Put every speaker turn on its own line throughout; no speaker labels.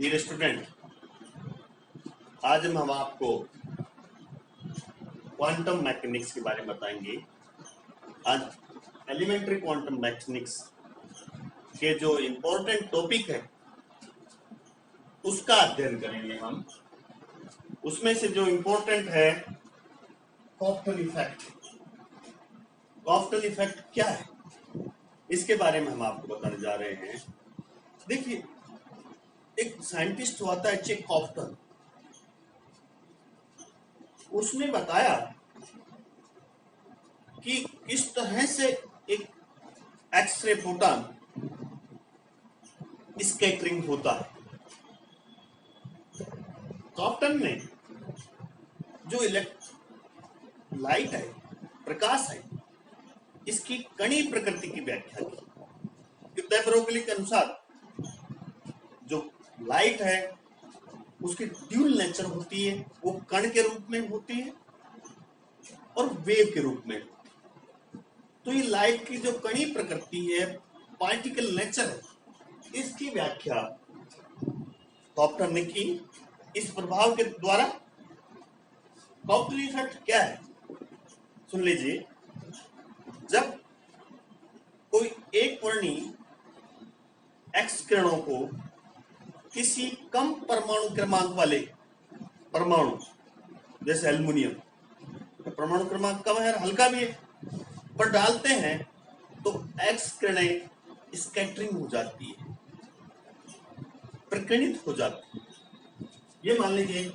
Dear student, आज हम आपको क्वांटम मैकेनिक्स के बारे में बताएंगे। आज एलिमेंट्री क्वांटम मैकेनिक्स के जो इम्पोर्टेंट टॉपिक है उसका अध्ययन करेंगे हम। उसमें से जो इम्पोर्टेंट है कॉफ्टन इफेक्ट। कॉफ्टन इफेक्ट क्या है, इसके बारे में हम आपको बताने जा रहे हैं। देखिए, एक साइंटिस्ट हुआ था चेक कॉफ्टन, उसने बताया कि किस तरह से एक एक्सरे फोटॉन स्कैटरिंग होता है। कॉफ्टन ने जो लाइट है, प्रकाश है, इसकी कणीय प्रकृति की व्याख्या की। ब्रोगली के अनुसार जो लाइट है उसकी ड्यूल नेचर होती है, वो कण के रूप में होती है और वेव के रूप में। तो ये लाइट की जो कणीय प्रकृति है, पार्टिकल नेचर है, इसकी व्याख्या कॉफ्टन ने की इस प्रभाव के द्वारा। कॉफ्टन इफेक्ट क्या है, सुन लीजिए। जब कोई एक वर्णी एक्स किरणों को किसी कम परमाणु क्रमांक वाले परमाणु, जैसे एल्युमिनियम, परमाणु क्रमांक कम है, हल्का भी है, पर डालते हैं तो एक्स किरणें स्कैटरिंग हो जाती है, प्रकीर्णित हो जाती है। ये मान लीजिए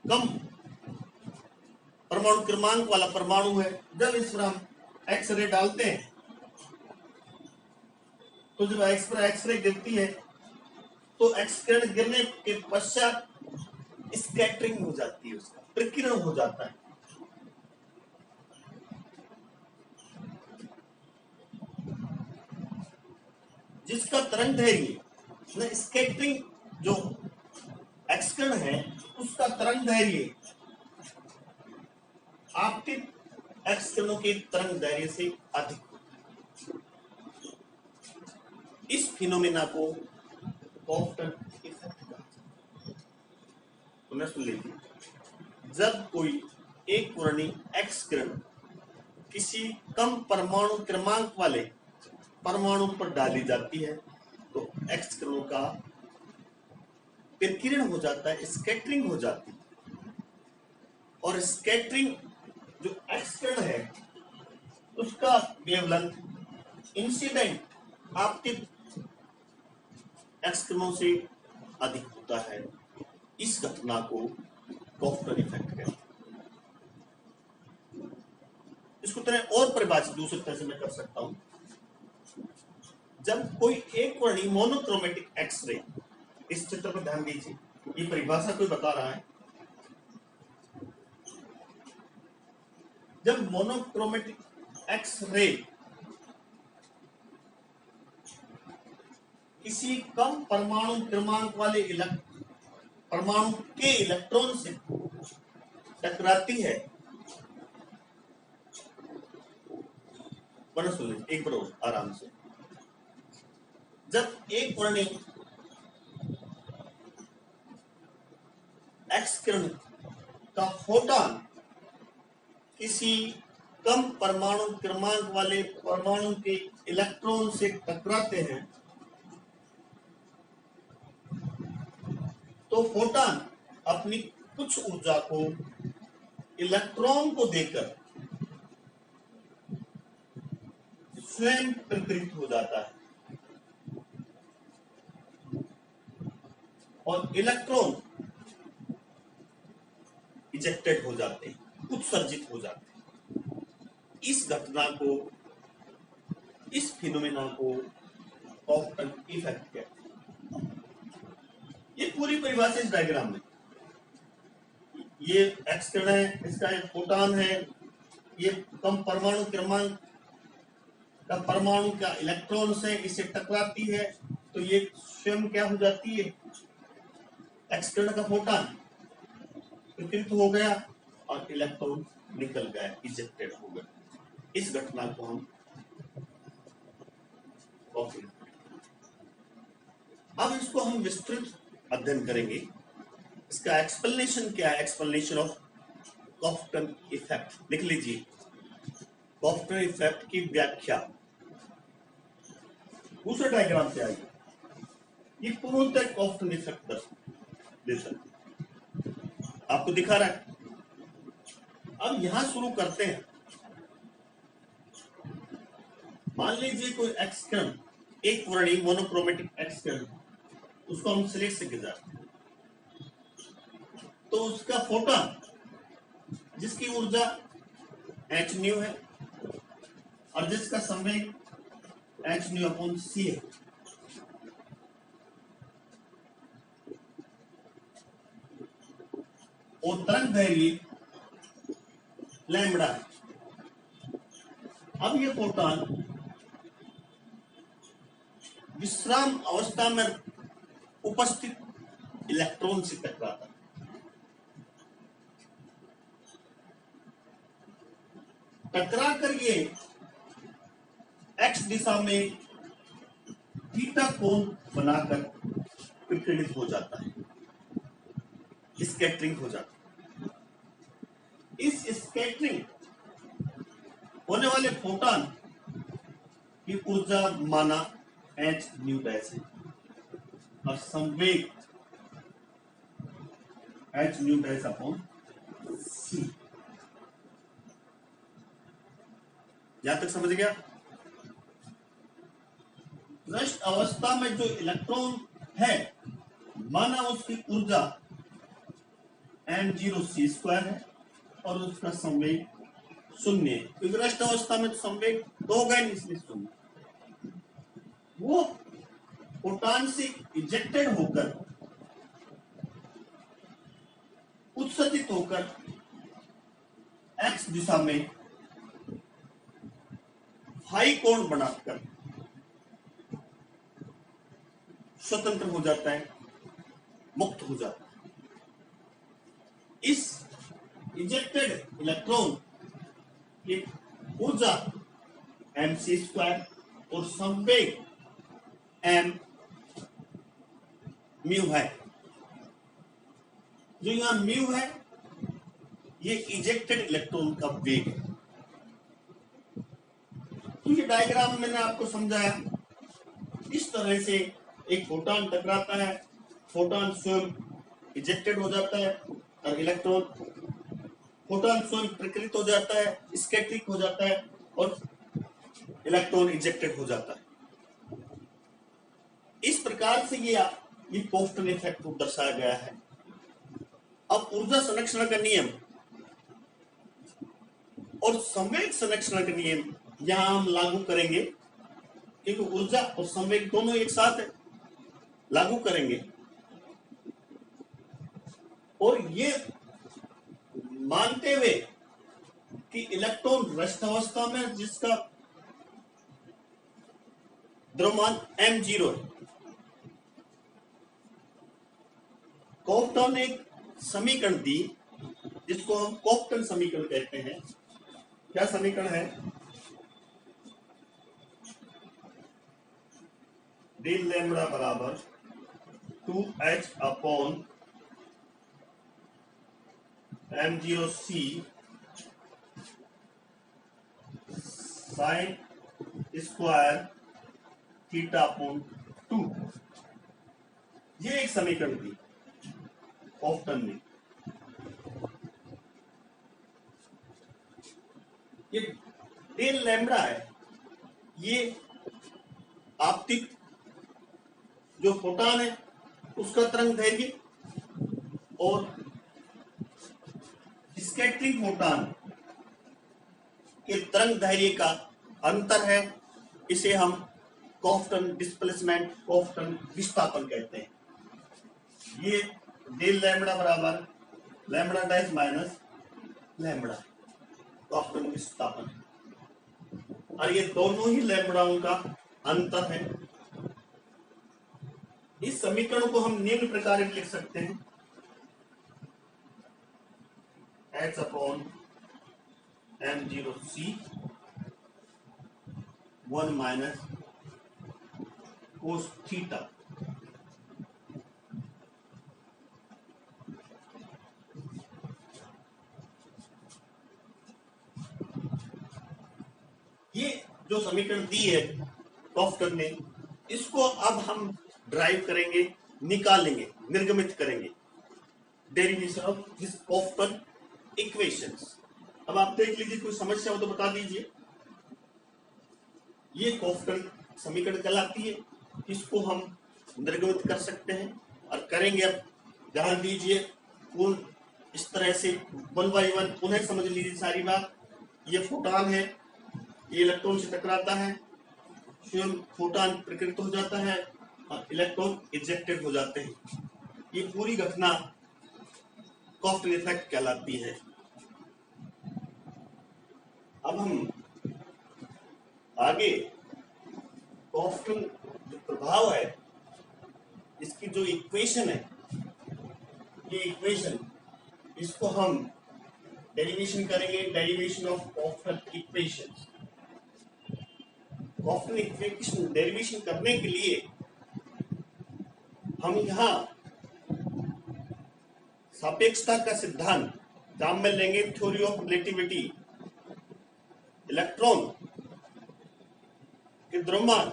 कम परमाणु क्रमांक वाला परमाणु है, जब इस पर हम एक्स रे डालते हैं तो जब एक्स पर एक्स रे गिरती है तो एक्स किरण गिरने के पश्चात स्कैटरिंग हो जाती है, उसका प्रकीर्णन हो जाता है। जिसका तरंग दैर्घ्य, स्कैटरिंग जो एक्स किरण है उसका तरंग दैर्घ्य आपतित एक्स किरणों के तरंग दैर्घ्य से अधिक। इस फिनोमेना को कॉफ्टन इफेक्ट कहते हैं। तो सुन लीजिए, जब कोई एक वर्णी एक्स किरण किसी कम परमाणु क्रमांक वाले परमाणु पर डाली जाती है तो एक्स किरणों का प्रकीर्णन हो जाता है, स्कैटरिंग हो जाती है। और स्कैटरिंग जो एक्स किरण है उसका वेवलेंथ इंसिडेंट आपतित एक्स किरणों से अधिक होता है। इस घटना को कॉफ्टन इफेक्ट कहते हैं। इसको तरह और परिभाषित दूसरी तरह से मैं कर सकता हूं। जब कोई एक वर्णी मोनोक्रोमेटिक एक्सरे, इस चित्र पर ध्यान दीजिए, ये परिभाषा कोई बता रहा है। जब मोनोक्रोमेटिक एक्सरे किसी कम परमाणु क्रमांक वाले परमाणु के इलेक्ट्रॉन से टकराती है, एक बार आराम से। जब एक वर्णी एक्स किरण का फोटॉन किसी कम परमाणु क्रमांक वाले परमाणु के इलेक्ट्रॉन से टकराते हैं तो फोटॉन अपनी कुछ ऊर्जा को इलेक्ट्रॉन को देकर स्वयं प्रकीर्णित हो जाता है और इलेक्ट्रॉन इजेक्टेड हो जाते हैं, उत्सर्जित हो जाते हैं। इस घटना को, इस फिनोमेना को कॉफ्टन इफेक्ट कहते हैं। ये पूरी परिभाषा इस डायग्राम में, ये एक्स किरण है, इसका एक फोटॉन है, ये कम परमाणु क्रमांक का परमाणु का इलेक्ट्रॉन से इसे टकराती है तो ये स्वयं क्या हो जाती है, एक्स किरण का फोटॉन प्रकीर्णित हो गया और इलेक्ट्रॉन निकल गया, इजेक्टेड हो गया। इस घटना को हम कॉफ्टन। अब इसको हम विस्तृत अध्ययन करेंगे। इसका एक्सप्लेनेशन क्या है? Explanation of Compton effect. लिख लीजिए, कॉफ्टन इफेक्ट की व्याख्या दूसरे डायग्राम से आएगी। ये पूर्णतः कॉफ्टन इफेक्ट देता है, आपको दिखा रहा है। अब यहां शुरू करते हैं। मान लीजिए कोई एक्स किरण, एक वर्णी मोनोक्रोमेटिक एक्स किरण, उसको हम सिलेक्ट से गुजारते हैं, तो उसका फोटोन जिसकी ऊर्जा एच न्यू है और जिसका संवेग एच न्यू अपॉन सी है, और तरंग दैर्घ्य लैम्बडा है। अब ये फोटोन विश्राम अवस्था में उपस्थित इलेक्ट्रॉन से टकराता है। टकरा कर ये एक्स दिशा में थीटा कोण बनाकर विकिरणित हो जाता है, स्कैटरिंग हो जाता है। इस स्कैटरिंग होने वाले फोटोन की ऊर्जा माना एच न्यू डैश है और संवेग एच न्यू डैश अपॉन सी। यहां तक समझ गया? रेस्ट अवस्था में जो इलेक्ट्रॉन है माना उसकी ऊर्जा m0c² है और उसका संवेग 0 है, क्योंकि रेस्ट अवस्था में तो संवेग तो होगा नहीं, इसलिए 0। वो फोटोन से इजेक्टेड होकर उत्सर्जित होकर एक्स दिशा में फाई कोण बनाकर स्वतंत्र हो जाता है, मुक्त हो जाता है। इस इजेक्टेड इलेक्ट्रॉन की ऊर्जा mc² और संवेग m म्यू है। जो यहां म्यू है ये इजेक्टेड इलेक्ट्रॉन का वेग है। तो ये डायग्राम मैंने आपको समझाया। इस तरह से एक फोटोन टकराता है, फोटोन स्वयं इजेक्टेड हो जाता है और इलेक्ट्रॉन फोटोन स्वयं प्रकृत हो जाता है, स्कैटरिंग हो जाता है और इलेक्ट्रॉन इजेक्टेड हो जाता है। इस प्रकार से ये कॉफ्टन इफेक्ट को दर्शाया गया है। अब ऊर्जा संरक्षण का नियम और संवेग संरक्षण का नियम यहां हम लागू करेंगे, क्योंकि ऊर्जा और संवेग दोनों एक साथ है, लागू करेंगे। और ये मानते हुए कि इलेक्ट्रॉन रेस्ट अवस्था में जिसका द्रव्यमान m0 है, कॉफ्टन ने एक समीकरण दी जिसको हम कॉफ्टन समीकरण कहते हैं। क्या समीकरण है? डेल लैम्बडा बराबर 2h upon m0c sine square theta upon 2। ये एक समीकरण थी कॉफ्टन ने। ये डेल लैम्बडा है, ये आपतित जो फोटोन है उसका तरंग दैर्घ्य और स्कैटरिंग फोटोन के तरंग दैर्घ्य का अंतर है। इसे हम कॉफ्टन डिस्प्लेसमेंट, कॉफ्टन विस्थापन कहते हैं। ये डेल लैम्बडा बराबर लैम्बडा डैश माइनस लैम्बडा कॉफ्टन विस्थापन, और ये दोनों ही लैम्बडाओं का अंतर है। इस समीकरण को हम निम्न प्रकार लिख सकते हैं, h upon m0c 1 minus cos theta जो समीकरण दी है कॉफ्टन ने, इसको अब हम ड्राइव करेंगे, निकालेंगे, निर्गमित करेंगे, डेरिवेशन ऑफ दिस कॉफ्टन इक्वेशंस। अब आप देख लीजिए, कोई समस्या हो तो बता दीजिए। ये कॉफ्टन समीकरण कहलाती है, इसको हम निर्गमित कर सकते हैं और करेंगे। अब ध्यान दीजिए, इस तरह से 1 by 1 पुनः समझ लीजिए सारी बात। ये फोटॉन है, ये इलेक्ट्रॉन से टकराता है, स्वयं फोटॉन प्रकृत हो जाता है और इलेक्ट्रॉन इजेक्टेड हो जाते हैं। ये पूरी घटना कॉफ्टन इफेक्ट कहलाती है। अब हम आगे कॉफ्टन जो प्रभाव है, इसकी जो इक्वेशन है, ये इक्वेशन, इसको हम डेरिवेशन करेंगे, derivation of Compton equation. Compton equation derivation करने के लिए हम यहां सापेक्षता का सिद्धांत काम में लेंगे, थ्योरी ऑफ रिलेटिविटी। इलेक्ट्रॉन के द्रव्यमान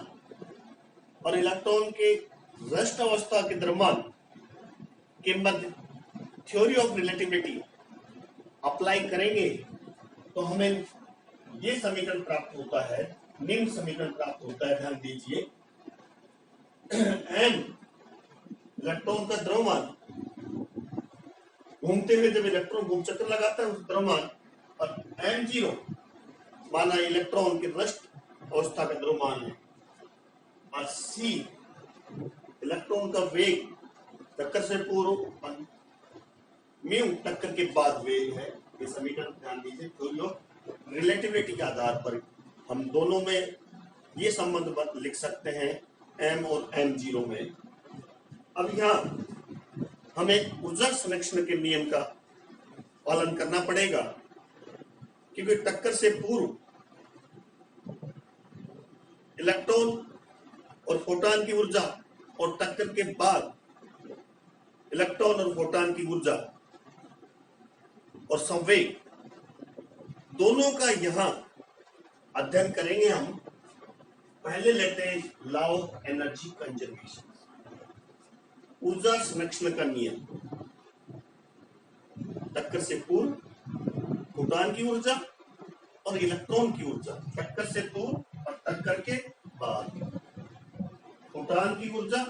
और इलेक्ट्रॉन के रेस्ट अवस्था के द्रव्यमान के मध्य थ्योरी ऑफ रिलेटिविटी अप्लाई करेंगे तो हमें ये समीकरण प्राप्त होता है, निम्न समीकरण प्राप्त होता है। ध्यान दीजिए, m इलेक्ट्रॉन का द्रव्यमान, घूमते हुए जब इलेक्ट्रॉन घूम चक्कर लगाता है उस द्रव्यमान, और m0 माना इलेक्ट्रॉन के रेस्ट अवस्था का द्रव्यमान है, और c इलेक्ट्रॉन का वेग टक्कर से पूर्व और म्यू टक्कर के बाद वेग है। ये समीकरण ध्यान दीजिए, थ्योरी ऑफ रिलेटिविटी के आधार पर हम दोनों में ये संबंध लिख सकते हैं, m और m0 में। अब यहाँ हमें ऊर्जा संरक्षण के नियम का पालन करना पड़ेगा, क्योंकि टक्कर से पूर्व इलेक्ट्रॉन और फोटॉन की ऊर्जा और टक्कर के बाद इलेक्ट्रॉन और फोटॉन की ऊर्जा और संवेग दोनों का यहां अध्ययन करेंगे हम। पहले लेते हैं लॉ ऑफ एनर्जी कंजर्वेशन, ऊर्जा संरक्षण का नियम। टक्कर से पूर्व फोटॉन की ऊर्जा और इलेक्ट्रॉन की ऊर्जा, टक्कर से पूर्व और टक्कर के बाद फोटॉन की ऊर्जा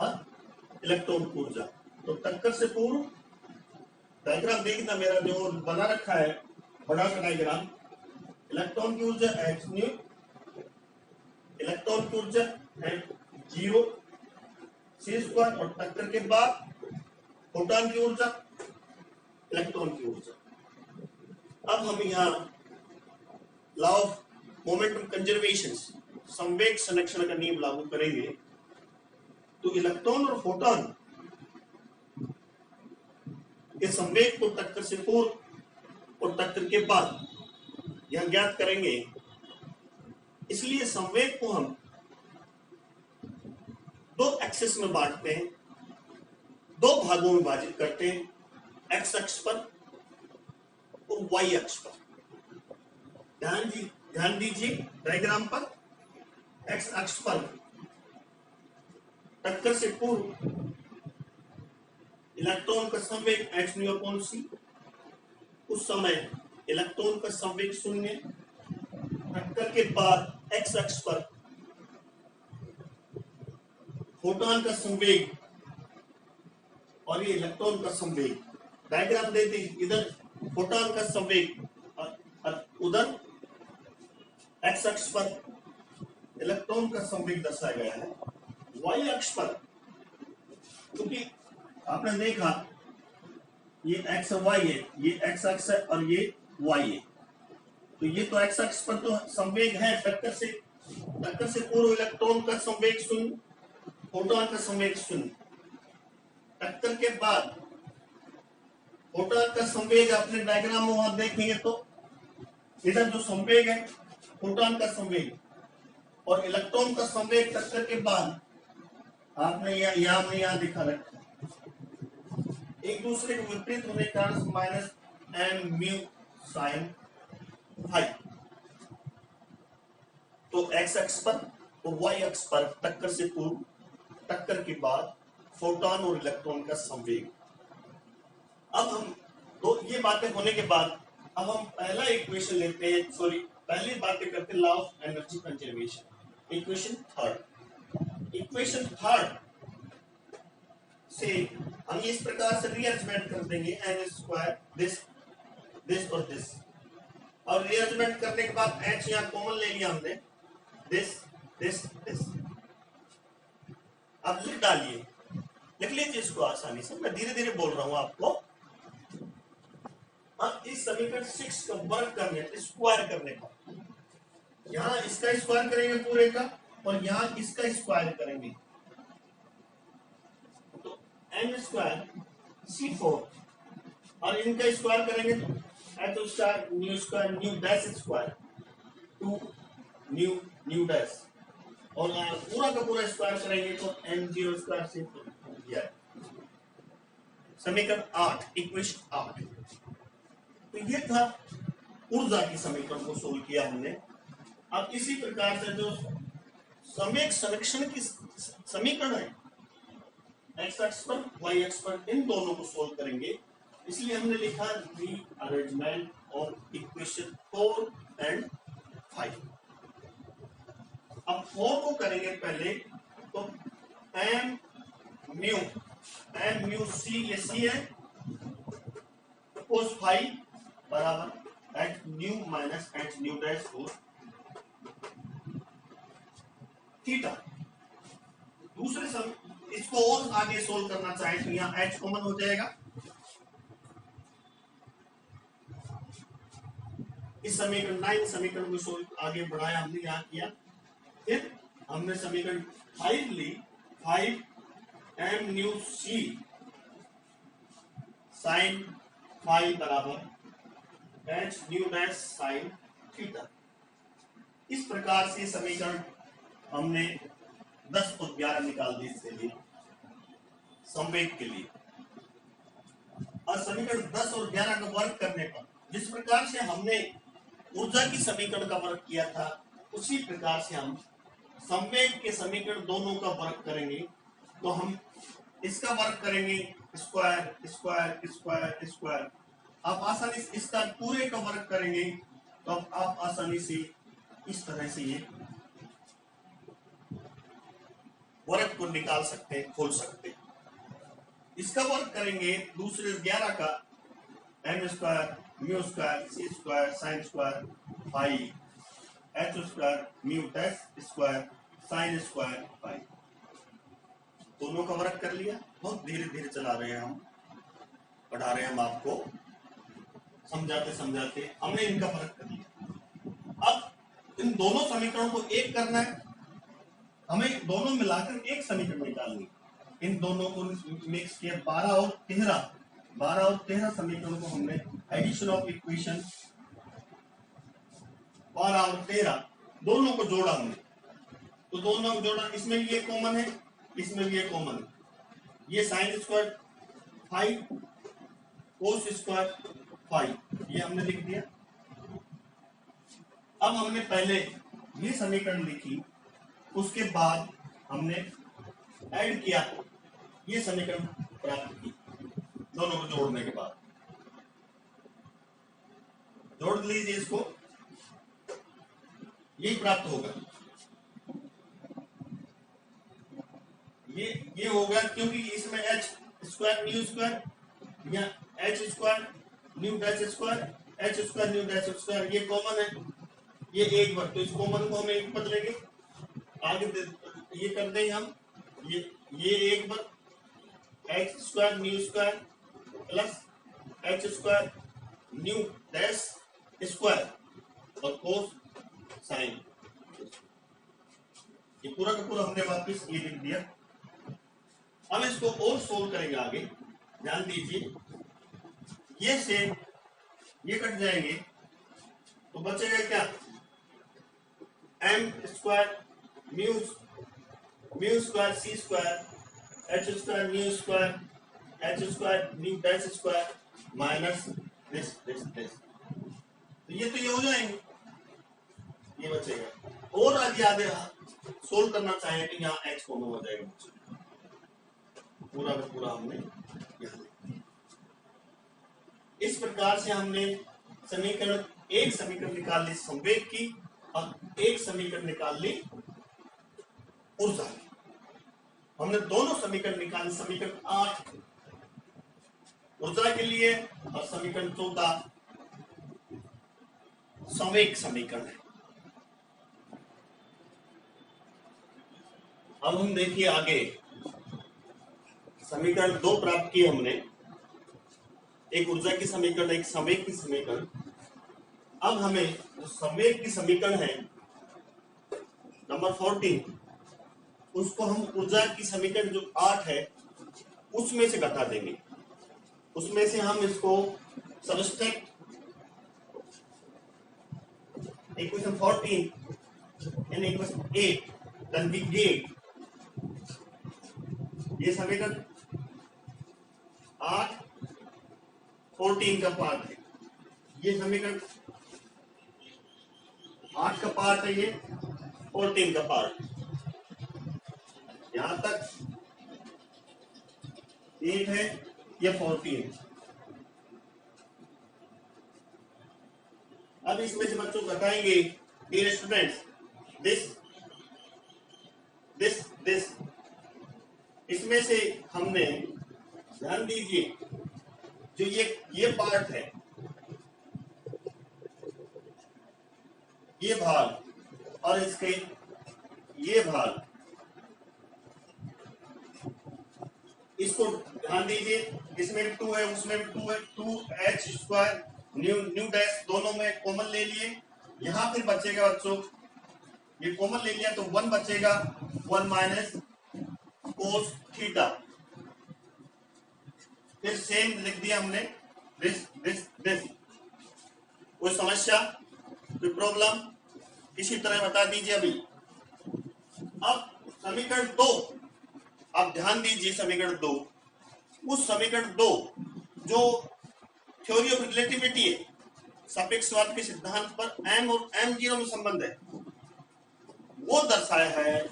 और इलेक्ट्रॉन की ऊर्जा। तो टक्कर से पूर्व डायग्राम देखना, मेरा जो बना रखा है बड़ा सा डायग्राम, इलेक्ट्रॉन की ऊर्जा h न्यू, इलेक्ट्रॉन की ऊर्जा h0 c², और टक्कर के बाद फोटॉन की ऊर्जा, इलेक्ट्रॉन की ऊर्जा। अब हम यहाँ लॉ ऑफ मोमेंटम कंजर्वेशन, संवेग संरक्षण का नियम लागू करेंगे। तो इलेक्ट्रॉन और फोटॉन के संवेग को टक्कर से पूर्व और टक्कर के बाद यह ज्ञात करेंगे। इसलिए संवेग को हम दो एक्सिस में बांटते हैं, दो भागों में विभाजित करते हैं, एक्स अक्ष पर और वाई अक्ष पर। ध्यान दीजिए डायग्राम पर, एक्स अक्ष पर टक्कर से पूर्व इलेक्ट्रॉन का संवेग h/c, उस समय इलेक्ट्रॉन का संवेग 0। टक्कर के बाद एक्स अक्ष पर फोटॉन का संवेग और ये इलेक्ट्रॉन का संवेग। डायग्राम देते हैं, इधर फोटॉन का संवेग और उधर एक्स अक्ष पर इलेक्ट्रॉन का संवेग दर्शाया गया है। वाई अक्ष पर, क्योंकि आपने देखा ये एक्स और वाई है, ये एक्स अक्ष है और ये वाई है, तो ये तो एक्स अक्ष पर तो संवेग है टक्कर से पूर्व इलेक्ट्रॉन का संवेग 0, फोटॉन का संवेग 0। टक्कर के बाद फोटॉन का संवेग अपने डायग्राम में वहां देखेंगे तो इधर जो संवेग है फोटॉन का संवेग और इलेक्ट्रॉन का संवेग टक्कर के बाद आपने यहाँ दिखा रखा, एक दूसरे के विपरीत होने के कारण minus m mu sine phi. तो एक्स अक्ष पर और वाई अक्ष पर टक्कर से पूर्व, टक्कर के बाद फोटोन और इलेक्ट्रॉन का संवेग। अब हम तो ये बातें होने के बाद अब हम पहला इक्वेशन लेते हैं, सॉरी पहली बातें करते हैं law of energy conservation. Equation third से हम इस प्रकार से रीअरेंजमेंट कर देंगे एन स्क्वायर दिस और दिस, और रीअरेंजमेंट करने के बाद एच यहाँ कॉमन ले लिया हमने, दिस। अब लिख डालिए, लिख लीजिए इसको आसानी से, मैं धीरे धीरे बोल रहा हूं आपको। अब इस समीकरण 6 का वर्ग करने, स्क्वायर करने का, यहां इसका स्क्वायर करेंगे पूरे का और यहां इसका स्क्वायर करेंगे, तो एन स्क्वायर C4 और इनका स्क्वायर करेंगे तो H square nu dash square 2 new dash, और पूरा का पूरा स्क्वायर करेंगे तो n0 स्क्वायर से दिया। समीकरण 8, इक्वेशन 8। तो ये था ऊर्जा की समीकरण को सोल्व किया हमने। अब इसी प्रकार से जो संवेग समीकरण की समीकरण है एक्स अक्ष पर वाई अक्ष पर, इन दोनों को सोल्व करेंगे, इसलिए हमने लिखा रीअरेंजमेंट ऑफ इक्वेशन 4 एंड 5। अब 4 को करेंगे पहले, तो एम म्यू सी, ये सी है, कोस फाई बराबर H new minus H new dash cos theta. दूसरे सम इसको और आगे सोल्व करना चाहे तो यहाँ एच कॉमन हो जाएगा, इस समीकरण 9 समीकरण को सोल्व आगे बढ़ाया हमने, यहाँ किया। फिर हमने समीकरण 5 ली, 5 एम न्यू सी साइन फाई बराबर H new dash sine theta. इस प्रकार से समीकरण हमने 10 और 11 निकाल दी इसके लिए, संवेग के लिए। और समीकरण 10 और 11 का वर्ग करने पर जिस प्रकार से हमने ऊर्जा की समीकरण का वर्ग किया था, उसी प्रकार से हम संवेग के समीकरण दोनों का वर्ग करेंगे। तो हम इसका वर्ग करेंगे स्क्वायर स्क्वायर स्क्वायर स्क्वायर, आप आसानी से इसका पूरे का वर्ग करेंगे तो आप आसानी से इस तरह से ये वर्ग को निकाल सकते हैं, खोल सकते हैं। इसका वर्ग करेंगे दूसरे 11 का, m square mu square c square sine square phi h square mu dash square sine square phi, दोनों का वर्ग कर लिया। बहुत धीरे धीरे चला रहे हैं हम, पढ़ा रहे हैं हम आपको, समझाते समझाते हमने इनका वर्ग कर लिया। अब इन दोनों समीकरणों को एक करना है, हमें दोनों मिलाकर एक समीकरण निकालनी। इन दोनों को मिक्स किया, 12 और 13 समीकरणों को हमने एडिशन ऑफ इक्वेशन 12 और 13 दोनों को जोड़ा हमने, तो दोनों को जोड़ा, इसमें भी ये कॉमन है, इसमें भी ये कॉमन है, ये sine square five cos square five, ये हमने लिख दिया। अब हमने पहले ये समीकरण लिखी, उसके बाद हमने ऐड किया, ये समीकरण प्राप्त की, दोनों को जोड़ने के बाद। जोड़ लीजिए इसको, यही प्राप्त होगा। ये हो गया, क्योंकि इसमें एच स्क्वायर न्यू स्क्वायर या H square nu dash square h square nu dash square ये कॉमन है, ये एक बार, तो इस कॉमन को हम एक बदलेंगे, आगे ये कर देंगे हम, ये एक बार x square nu square plus h square nu dash square और कोस साइन, ये पूरा का पूरा हमने वापस ये लिख दिया। अब इसको और सोल्व करेंगे आगे, ध्यान दीजिए, ये से ये कट जाएंगे तो बचेगा क्या, m square mu square c square h square nu square h square nu dash square minus this, तो ये तो ये हो जाएंगे, ये बचेगा। और आगे आगे सोल्व करना चाहे तो यहाँ x कॉमन हो जाएगा, पूरा का पूरा हमने यहाँ। इस प्रकार से हमने समीकरण, एक समीकरण निकाल ली संवेग की और एक समीकरण निकाल ली ऊर्जा की। हमने दोनों समीकरण निकाले, समीकरण 8 ऊर्जा के लिए और समीकरण 14 संवेग समीकरण है। अब हम देखिए आगे समीकरण 2 प्राप्त किए हमने, एक ऊर्जा की समीकरण, एक संवेग की समीकरण। अब हमें जो संवेग की समीकरण है नंबर 14, उसको हम ऊर्जा की समीकरण जो 8 है उसमें से घटा देंगे। उसमें से हम इसको subtract, equation 14 and equation 8, then we get ये समीकरण 8 14 का पार्ट है, ये समीकरण 8 का पार्ट है, ये 14 का पार्ट। यहां तक 8 है, ये 14। अब इसमें से बच्चों बताएंगे डियर स्टूडेंट्स, दिस इसमें से हमने, ध्यान दीजिए, जो ये पार्ट है, ये भाग और इसके ये भाग, इसको ध्यान दीजिए, इसमें भी 2 है, उसमें भी 2 है, 2h² न्यू डैश दोनों में कॉमन ले लिए। यहां फिर बचेगा बच्चों, ये कॉमन ले लिया तो 1 बचेगा, 1 माइनस कोस थीटा। फिर सेम लिख दिया हमने, दिस। कोई समस्या, कोई प्रॉब्लम, इसी तरह बता दीजिए अभी। अब समीकरण 2, अब ध्यान दीजिए समीकरण 2, उस समीकरण 2 जो थ्योरी ऑफ रिलेटिविटी है, सापेक्षवाद के सिद्धांत पर m और m0 में संबंध है, वो दर्शाया है,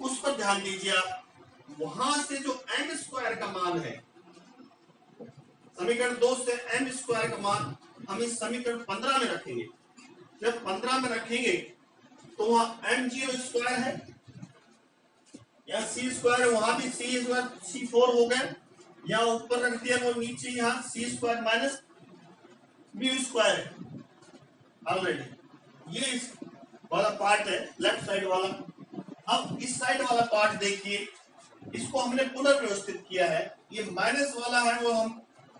उस पर ध्यान दीजिए आप। वहां से जो m² का मान है, समीकरण 2 से m² का मान हम इस समीकरण 15 में रखेंगे। जब 15 में रखेंगे तो वहां m0² है, यहाँ c² है, वहां भी c4 हो गए, यहाँ ऊपर रख दिया वो नीचे, यहाँ c² माइनस b² है ऑलरेडी। ये इस वाला पार्ट है, लेफ्ट साइड वाला। अब इस साइड वाला पार्ट देखिए, इसको हमने पुनर्व्यवस्थित किया है। ये माइनस वाला है वो हम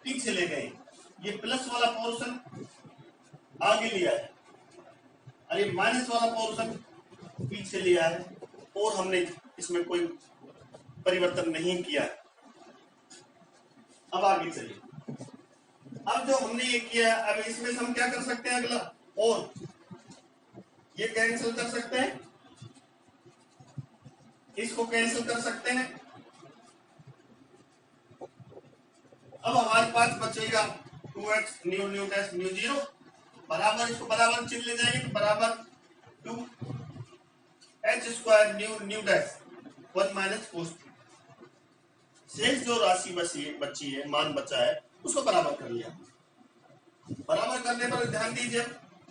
पीछे ले गए, ये प्लस वाला पोर्शन आगे लिया है, और ये माइनस वाला पोर्शन पीछे लिया है, और हमने इसमें कोई परिवर्तन नहीं किया है। अब आगे चलिए, अब जो हमने ये किया, अब इसमें से हम क्या कर सकते हैं अगला, और ये कैंसिल कर सकते हैं, इसको कैंसिल कर सकते हैं। अब हमारे पास बचेगा 2x न्यू डैश न्यू 0 बराबर, इसको बराबर चिन्ह ले जाएंगे, बराबर 2h² new dash 1 minus cos. शेष जो राशि बची है, मान बचा है, उसको बराबर कर लिया। बराबर करने पर ध्यान दीजिए,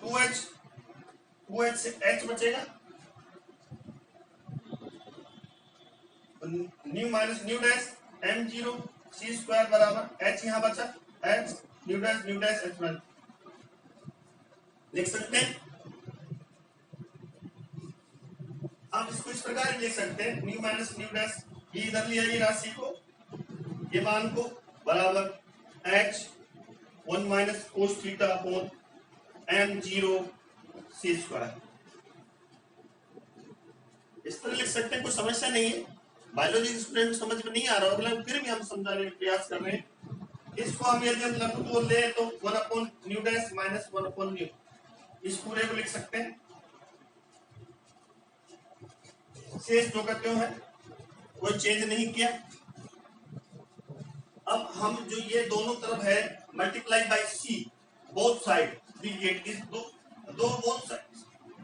2h से h बचेगा, new minus new dash m0 c² बराबर h, यहां बचा h न्यू डैश h लिख सकते हैं। आप इसको इस प्रकार लिख सकते हैं, न्यू माइनस न्यू डैश, ये इधर लिया ये राशि को, ये मान को, बराबर h 1 minus cos theta upon m0 c²। इस तरह लिख सकते हैं, कोई समस्या नहीं है। बायोलॉजी स्टूडेंट समझ में नहीं आ रहा होगा, फिर भी हम समझाने का प्रयास कर रहे हैं। इसको हम यदि हम लघु को ले तो 1 upon new dash minus 1 upon new, इस पूरे को लिख सकते हैं। शेष जो करते हैं कोई चेंज नहीं किया। अब हम जो ये दोनों तरफ है multiply by c both side, we get इस दो बोथ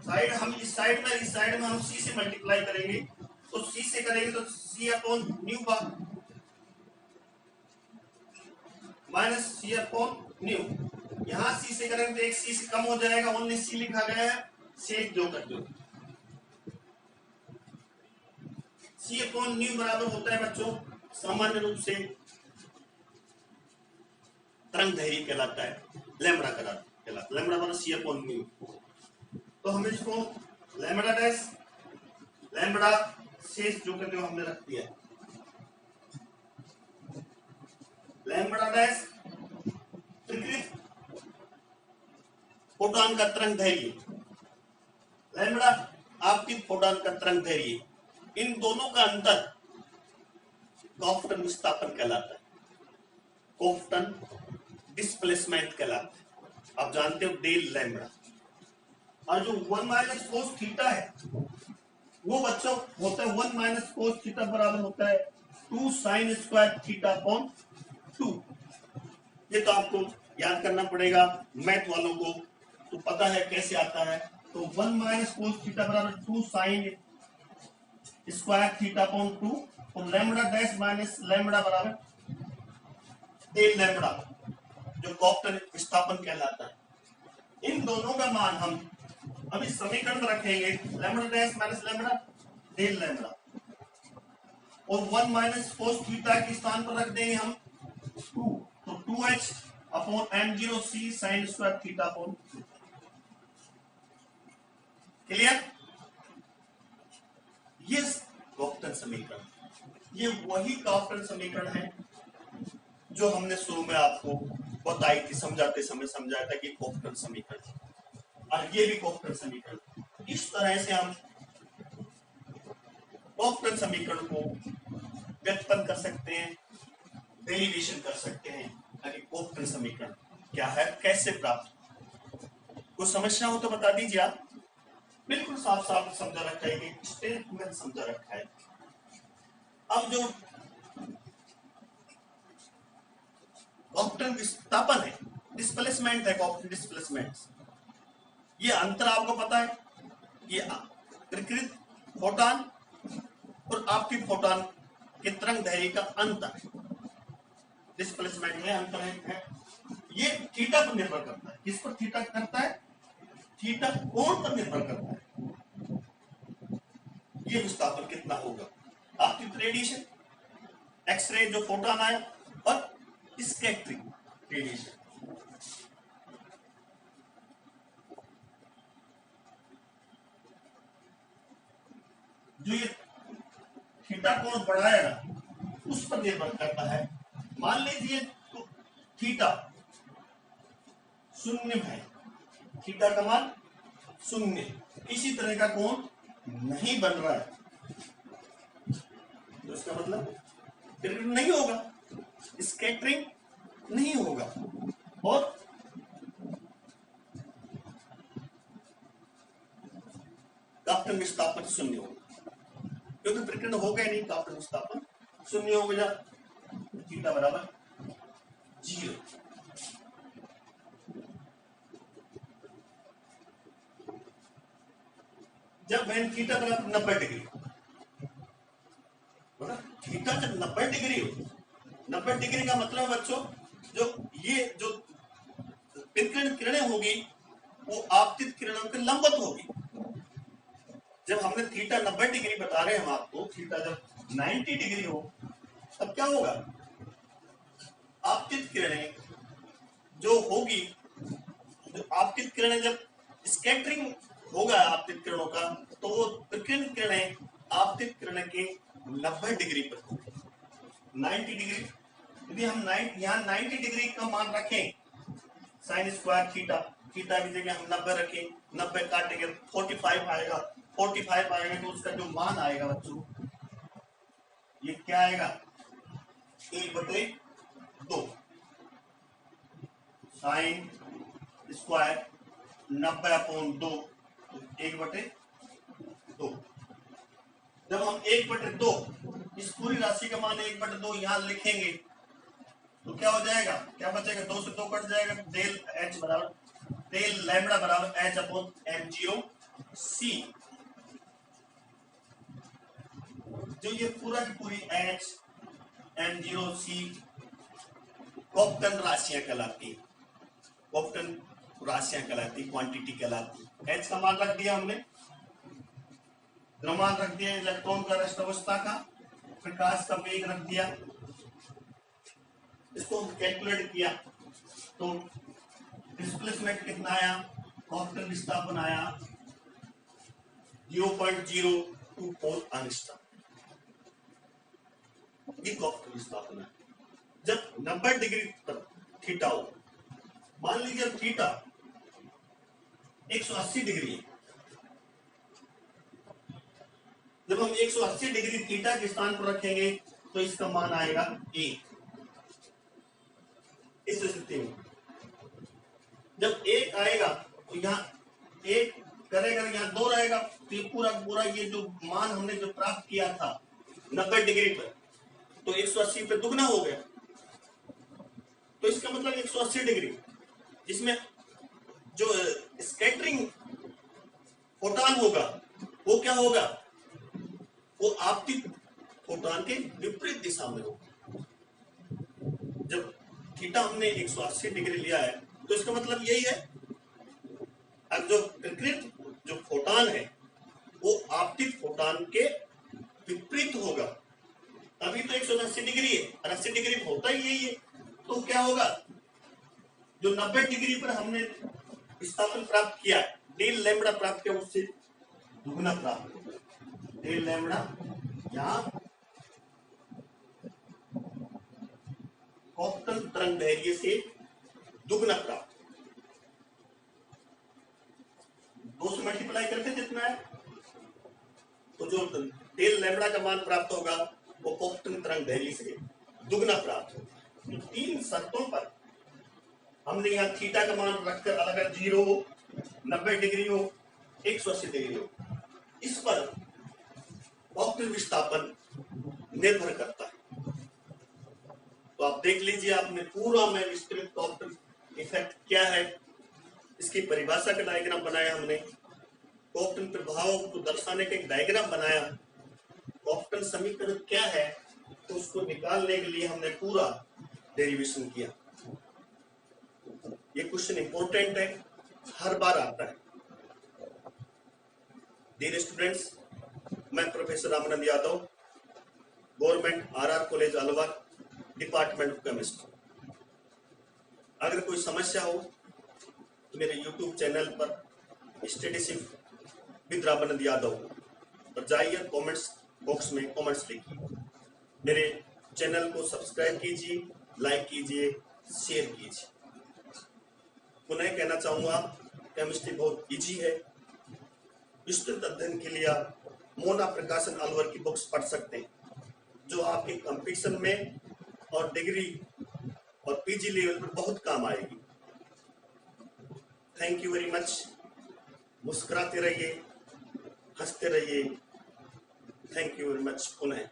साइड हम इस साइड में हम सी से मल्टीप्लाई करेंगे, तो सी से करेंगे तो सी अपॉन न्यू बार माइनस सी अपॉन न्यू। यहां सी से करेंगे तो एक सी से कम हो जाएगा, ओनली सी लिखा गया है, सेक जो कर दो। सी अपॉन न्यू बराबर होता है बच्चों सामान्य रूप से तरंग दैर्घ्य कहलाता है, लैम्बडा कहलाता है, लैम्बडा बराबर सी अपॉन न्यू। तो हमें इसको लैम्बडा डैश लैम्बडा शेष जो करते हो हमने रख दिया, लैम्बडा डैश विकृत फोटॉन का तरंग दैर्घ्य, लैम्बडा आपतित फोटॉन का तरंग दैर्घ्य, इन दोनों का अंतर कॉफ्टन विस्थापन कहलाता है, कॉफ्टन डिस्प्लेसमेंट कहलाता है। आप जानते हो डेल लैम्बडा। और जो 1 माइनस कोस थीटा है वो बच्चों होता है 1 माइनस कोस थीटा बराबर होता है 2 साइन स्क्वायर थीटा अपॉन 2। ये तो आपको याद करना पड़ेगा, मैथ वालों को तो पता है कैसे आता है। तो 1 माइनस कोस थीटा बराबर 2 साइन स्क्वायर थीटा अपॉन 2 और लैम्बडा डैश माइनस लैम्बडा बराबर डेल लैम्बडा जो कॉफ्टन विस्थापन कहलाता है। इन दोनों का मान हम अभी समीकरण में रखेंगे, lambda dash minus lambda del lambda, और 1 माइनस कोस थीटा के स्थान पर रख देंगे हम 2, तो 2h upon m0 c sine square theta upon. Clear? ये कॉफ्टन समीकरण, ये वही कॉफ्टन समीकरण है जो हमने शुरू में आपको बताई थी, समझाते समय समझाया था कि कॉफ्टन समीकरण, और ये भी कॉफ्टन समीकरण। इस तरह से हम कॉफ्टन समीकरण को व्युत्पन्न कर सकते हैं, डेरिवेशन कर सकते हैं कि कॉफ्टन समीकरण क्या है, कैसे प्राप्त। कोई समस्या हो तो बता दीजिए आप। बिल्कुल साफ साफ समझा रखा है कि स्टेट में समझा रखा है। अब जो कॉफ्टन विस्थापन है, डिस्प्लेसमेंट है, कॉफ्टन डिस्प्लेसमेंट, ये अंतर आपको पता है, ये विकृत फोटॉन और आपकी फोटॉन के तरंग दैर्घ्य का अंतर डिस्प्लेसमेंट है, अंतर है। ये थीटा पर निर्भर करता है। किस पर थीटा करता है? थीटा कोण पर निर्भर करता है। ये विस्थापन कितना होगा, आपकी रेडिएशन, एक्सरे जो फोटॉन आया, और स्कैटरिंग रेडिएशन। जो ये थीटा कोण बढ़ाएगा उस पर निर्भर करता है। मान लीजिए तो थीटा शून्य है, थीटा का मान शून्य, किसी तरह का कोण नहीं बन रहा है, तो इसका मतलब विकिरण नहीं होगा, स्कैटरिंग नहीं होगा, और कॉफ्टन विस्थापन शून्य होगा, क्योंकि विकिरण होगा ही नहीं, कॉफ्टन विस्थापन शून्य हो गया, थीटा बराबर 0। जब वैन थीटा बराबर 90 डिग्री, थीटा जब 90 डिग्री हो, 90 डिग्री का मतलब बच्चों जो ये जो विकिरण किरणें होगी वो आपतित किरणों के लंबवत होगी। जब हमने थीटा 90 डिग्री बता रहे हैं हम आपको, थीटा जब 90 डिग्री हो तब क्या होगा, आपतित किरणें जो होगी, जो आपतित किरणें जब स्कैटरिंग होगा आपतित किरणों का, तो वो विकिरण किरणें आपतित किरण के 90 डिग्री पर होगी। 90 डिग्री, यदि हम यहाँ 90 डिग्री का मान रखें, साइन स्क्वायर थीटा, थीटा की जगह हम 90 रखें, 90 काटेंगे 45 आएगा, 45 आएगा तो उसका जो मान आएगा बच्चों, ये क्या आएगा, 1/2 साइन स्क्वायर 90/2, 1/2। जब हम 1/2 इस पूरी राशि का मान 1/2 यहां लिखेंगे तो क्या हो जाएगा, क्या बचेगा, 2 से 2 कट जाएगा, डेल एच बराबर डेल लैम्बडा बराबर h अपॉन m0 सी, जो ये पूरा की पूरी H, N0C कॉप्टन राशियां कहलाती, कॉप्टन राशियां कहलाती, क्वांटिटी कहलाती। H का मान रख दिया हमने, द्रव्यमान रख दिया, इलेक्ट्रॉन का रेस्ट अवस्था का, प्रकाश का वेग रख दिया। इसको कैलकुलेट किया तो डिस्प्लेसमेंट कितना आया, कॉप्टन विस्थापन आया 0.024 एंगस्ट्रॉम। ये कॉप्टन विस्थापन है जब 90 डिग्री पर थीटा हो। मान लीजिए थीटा 180 डिग्री है, जब हम 180 डिग्री थीटा के स्थान पर रखेंगे तो इसका मान आएगा 1। इस स्थिति में जब 1 आएगा तो यहाँ 1 करेगा, यहाँ 2 रहेगा, तो ये पूरा पूरा ये जो मान हमने जो प्राप्त किया था 90 डिग्री पर, तो 180 पे दुगना हो गया। तो इसका मतलब 180 डिग्री, जिसमें जो स्कैटरिंग फोटॉन होगा वो क्या होगा, वो आपतित फोटॉन के विपरीत दिशा में होगा। जब थीटा हमने 180 डिग्री लिया है तो इसका मतलब यही है, अब जो विकृत जो फोटॉन है वो आपतित फोटॉन के विपरीत होगा। अभी तो 180 डिग्री है और 80 डिग्री में होता ही यही है, तो क्या होगा, जो 90 डिग्री पर हमने विस्थापन प्राप्त किया, डेल लैम्बडा प्राप्त किया, उससे दुगना प्राप्त होगा। डेल लैम्बडा यहाँ कॉप्टन तरंग दैर्घ्य से दुगना प्राप्त, 2 से मल्टीप्लाई करके जितना है तो जो डेल लैम्बडा का मान प्राप्त होगा वो कॉप्टन तरंग दैर्घ्य से दुगना प्राप्त होगा। तो 3 शर्तों पर हमने यहाँ थीटा का मान रखकर, अगर 0 हो, 90 डिग्री हो, 180 डिग्री हो, इस पर कॉप्टन विस्थापन निर्भर करता है। तो आप देख लीजिए, आपने पूरा में विस्तृत कॉप्टन इफेक्ट क्या है, इसकी परिभाषा का डायग्राम बनाया हमने, कॉप्टन प्रभाव को दर्शाने का एक डायग्राम बनाया, कॉप्टन समीकरण क्या है तो उसको निकालने के लिए हमने पूरा डेरिवेशन किया। ये क्वेश्चन इंपॉर्टेंट है, हर बार आता है। डियर स्टूडेंट्स, मैं professor Ramanand Yadav, government RR college Alwar, department of chemistry. अगर कोई समस्या हो तो मेरे YouTube चैनल पर स्टडी सिर्फ विद रामानंद यादव पर जाइए, कमेंट्स बॉक्स में कमेंट्स लिखिए। मेरे चैनल को सब्सक्राइब कीजिए, लाइक कीजिए, शेयर कीजिए। पुनः कहना चाहूंगा, केमिस्ट्री बहुत इजी है। विस्तृत अध्ययन के लिए आप मोना प्रकाशन अलवर की बुक्स पढ़ सकते हैं, जो आपके कंपटीशन में और डिग्री और PG लेवल पर बहुत काम आएगी। Thank you very much. मुस्कुराते रहिए, हंसते रहिए। Thank you very much. पुनः